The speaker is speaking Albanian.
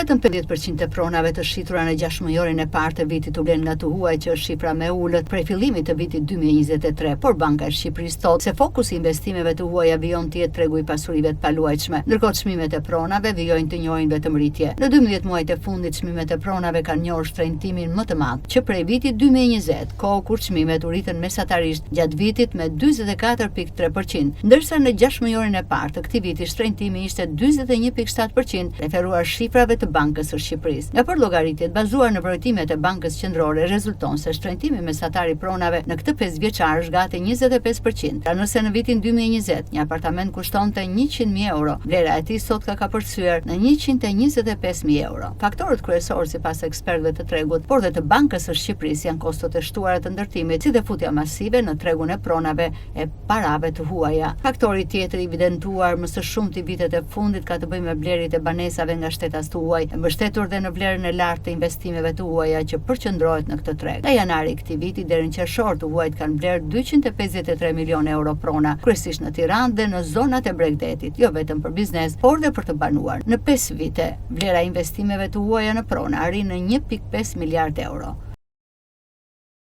Vetëm 50% e pronave të shitura në 6 mujorin e parë të vitit u blen nga të huaj, që është shifra më e ulët prej fillimit të vitit 2023, por Banka e Shqipërisë thotë se fokusi i investimeve të huaja vijon të jetë tregu i pasurive të paluajtshme, ndërkohë çmimet e pronave vijojnë të njohin vetëm rritje. Në 12 muajt e fundit çmimet e pronave kanë njohur shtrenjtimin më të madh që prej vitit 2020, kohë kur çmimet u rritën mesatarisht gjatë vitit me 44.3%, ndërsa në 6 mujorin e parë të këtij viti shtrenjtimi ishte 41.7%, referuar shifrave të Bankës së Shqipërisë. Nga llogaritjet bazuar në projtimet e Bankës Qendrore rezulton se shtrenjtimi mesatar i pronave në këtë 5 vjeçar është gati 25%. Pra nëse në vitin 2020 një apartament kushtonte 100.000 euro, vlera e tij sot ka përcyer në 125.000 euro. Faktorët kryesorë sipas ekspertëve të tregut, por dhe të Bankës së Shqipërisë janë kostot e shtuara të ndërtimit, si dhe futja masive në tregun e pronave e parave të huaja. Faktori tjetër i evidentuar më së shumti vitet e fundit ka të bëjë me blerjet e banesave nga shtetas të huaj, e mbështetur dhe në vlerën e lartë të investimeve të huaja që përqendrohet në këtë treg. Nga janari i këtij viti deri në qershor të huajt kanë bler 253 milionë euro prona, kryesisht në Tiranë dhe në zonat e Bregdetit, jo vetëm për biznes, por dhe për të banuar. Në 5 vite, vlera e investimeve të huaja në prona arrin në 1.5 miliard euro.